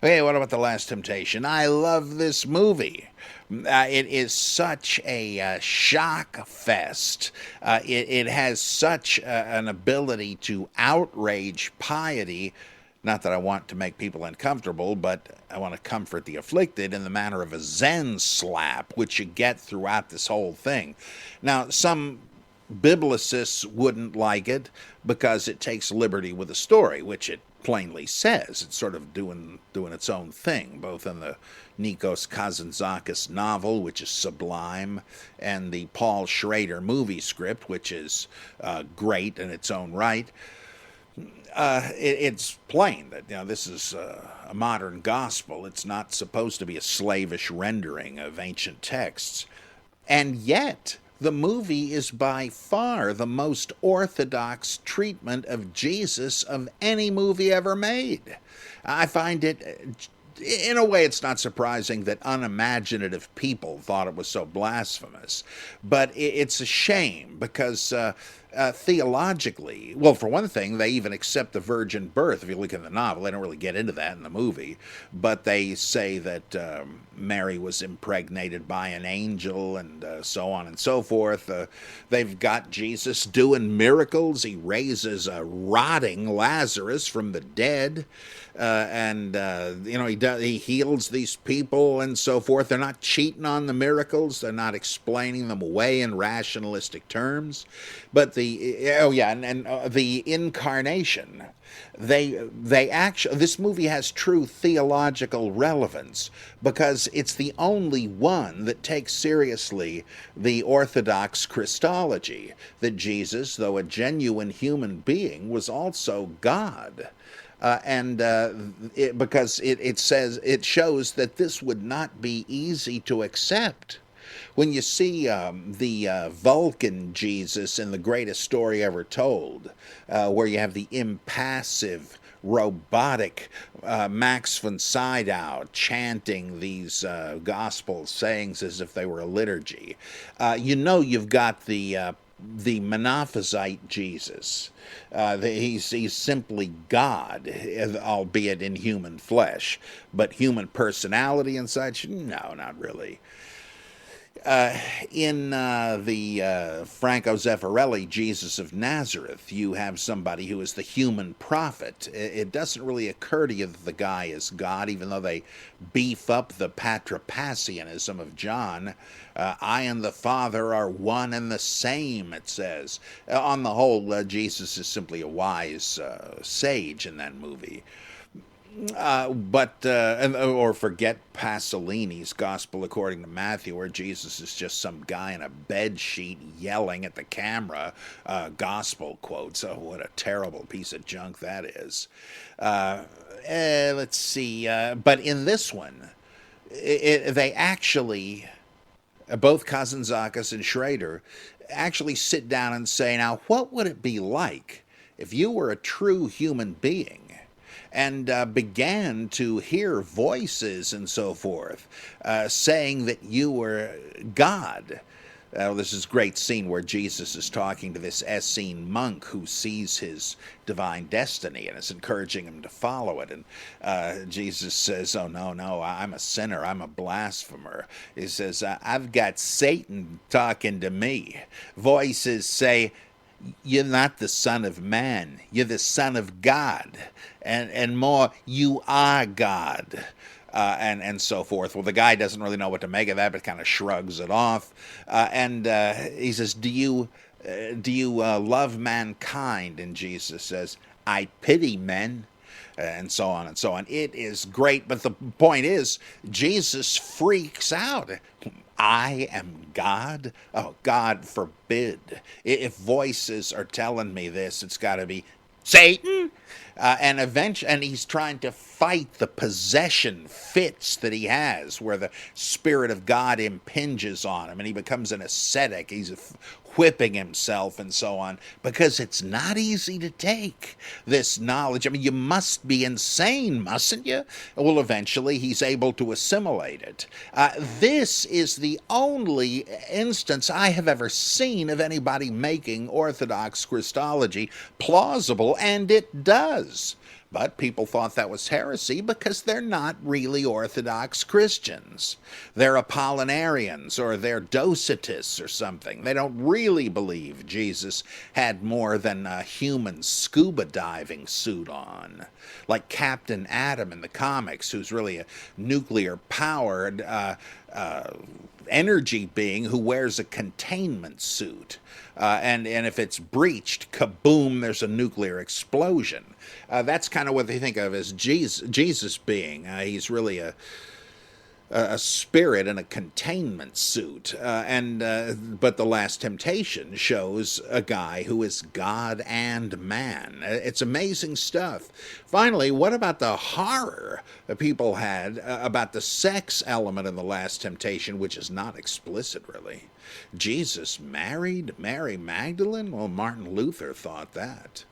Okay, what about The Last Temptation? I love this movie. It is such a shock fest. It has such an ability to outrage piety. Not that I want to make people uncomfortable, but I want to comfort the afflicted in the manner of a Zen slap, which you get throughout this whole thing. Now, some biblicists wouldn't like it because it takes liberty with the story, which it plainly says. It's sort of doing its own thing, both in the Nikos Kazantzakis novel, which is sublime, and the Paul Schrader movie script, which is great in its own right. It's plain that this is a modern gospel. It's not supposed to be a slavish rendering of ancient texts. And yet, the movie is by far the most orthodox treatment of Jesus of any movie ever made. I find it, in a way, it's not surprising that unimaginative people thought it was so blasphemous. But it's a shame because theologically, well, for one thing, they even accept the virgin birth. If you look in the novel, they don't really get into that in the movie, but they say that Mary was impregnated by an angel and so on and so forth. They've got Jesus doing miracles. He raises a rotting Lazarus from the dead. He heals these people and so forth. They're not cheating on the miracles. They're not explaining them away in rationalistic terms. But the incarnation, they actually, this movie has true theological relevance because it's the only one that takes seriously the Orthodox Christology, that Jesus, though a genuine human being, was also God. Because it shows that this would not be easy to accept. When you see the Vulcan Jesus in The Greatest Story Ever Told, where you have the impassive, robotic Max von Sydow chanting these gospel sayings as if they were a liturgy, you've got the Monophysite Jesus. He's simply God, albeit in human flesh. But human personality and such, no, not really. In the Franco Zeffirelli Jesus of Nazareth, you have somebody who is the human prophet. It doesn't really occur to you that the guy is God, even though they beef up the Patripassianism of John. I and the Father are one and the same, it says. On the whole, Jesus is simply a wise sage in that movie. Or forget Pasolini's Gospel According to Matthew, where Jesus is just some guy in a bed sheet yelling at the camera gospel quotes. Oh, what a terrible piece of junk that is. Let's see. But in this one, they actually, both Kazantzakis and Schrader, actually sit down and say, now, what would it be like if you were a true human being and began to hear voices and so forth saying that you were God? This is a great scene where Jesus is talking to this Essene monk who sees his divine destiny and is encouraging him to follow it. And Jesus says, oh, no, I'm a sinner. I'm a blasphemer. He says, I've got Satan talking to me. Voices say, you're not the Son of Man. You're the Son of God. And more, you are God. And so forth. Well, the guy doesn't really know what to make of that, but kind of shrugs it off. He says, do you love mankind? And Jesus says, I pity men. And so on and so on. It is great, but the point is, Jesus freaks out. I am God? Oh, God forbid. If voices are telling me this, it's got to be Satan. And he's trying to fight the possession fits that he has, where the Spirit of God impinges on him, and he becomes an ascetic. He's whipping himself and so on, because it's not easy to take this knowledge. I mean, you must be insane, mustn't you? Well, eventually he's able to assimilate it. This is the only instance I have ever seen of anybody making Orthodox Christology plausible, and it does. But people thought that was heresy because they're not really Orthodox Christians. They're Apollinarians or they're Docetists or something. They don't really believe Jesus had more than a human scuba diving suit on, like Captain Atom in the comics, who's really a nuclear-powered energy being who wears a containment suit. And if it's breached, kaboom, there's a nuclear explosion. That's kind of what they think of as Jesus being. He's really a spirit in a containment suit. But The Last Temptation shows a guy who is God and man. It's amazing stuff. Finally, what about the horror that people had about the sex element in The Last Temptation, which is not explicit, really? Jesus married Mary Magdalene? Well, Martin Luther thought that.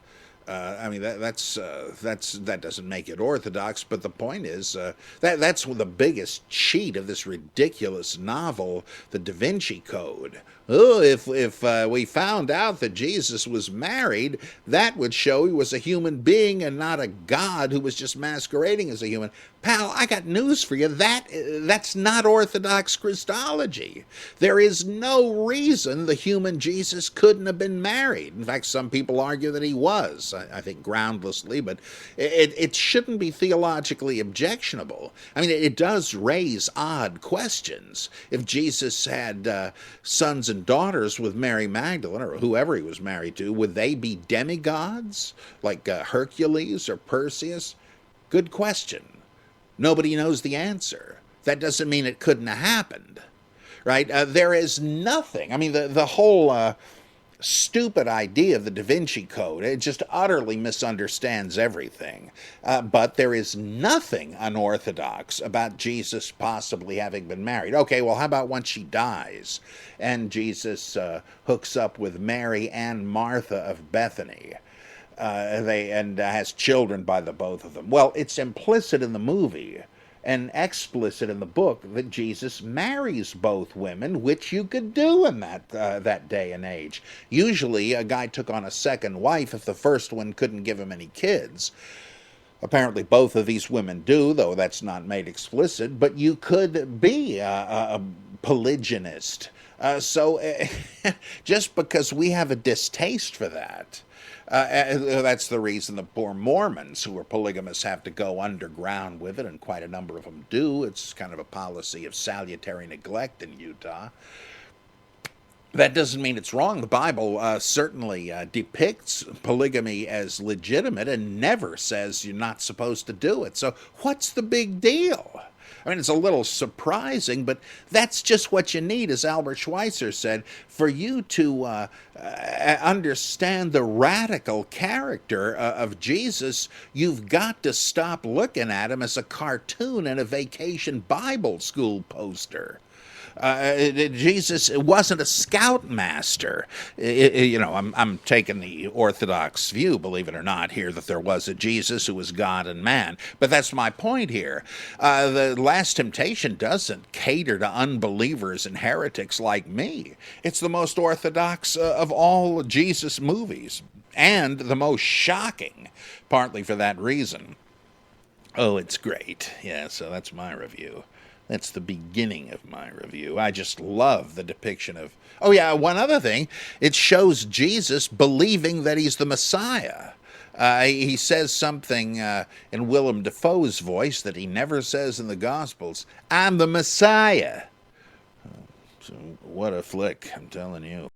I mean, that doesn't make it orthodox, but the point is that's the biggest cheat of this ridiculous novel, The Da Vinci Code. Oh, if we found out that Jesus was married, that would show he was a human being and not a god who was just masquerading as a human. Pal, I got news for you. That's not Orthodox Christology. There is no reason the human Jesus couldn't have been married. In fact, some people argue that he was, I think groundlessly, but it shouldn't be theologically objectionable. I mean, it does raise odd questions. If Jesus had sons and daughters with Mary Magdalene, or whoever he was married to, would they be demigods, like Hercules or Perseus? Good question. Nobody knows the answer. That doesn't mean it couldn't have happened, right? There is nothing. I mean, the whole stupid idea of the Da Vinci Code, it just utterly misunderstands everything. But there is nothing unorthodox about Jesus possibly having been married. Okay, well, how about once she dies and Jesus hooks up with Mary and Martha of Bethany? Has children by the both of them. Well, it's implicit in the movie and explicit in the book that Jesus marries both women, which you could do in that day and age. Usually, a guy took on a second wife if the first one couldn't give him any kids. Apparently, both of these women do, though that's not made explicit. But you could be a polygynist. So just because we have a distaste for that. That's the reason the poor Mormons who are polygamists have to go underground with it, and quite a number of them do. It's kind of a policy of salutary neglect in Utah. That doesn't mean it's wrong. The Bible certainly depicts polygamy as legitimate and never says you're not supposed to do it. So what's the big deal? I mean, it's a little surprising, but that's just what you need, as Albert Schweitzer said, for you to understand the radical character of Jesus. You've got to stop looking at him as a cartoon in a vacation Bible school poster. Jesus wasn't a scoutmaster. I'm taking the Orthodox view, believe it or not, here, that there was a Jesus who was God and man. But that's my point here. The Last Temptation doesn't cater to unbelievers and heretics like me. It's the most orthodox of all Jesus movies, and the most shocking, partly for that reason. Oh, it's great. Yeah, so that's my review. That's the beginning of my review. I just love the depiction of... Oh, yeah, one other thing. It shows Jesus believing that he's the Messiah. He says something in Willem Dafoe's voice that he never says in the Gospels. I'm the Messiah. So what a flick, I'm telling you.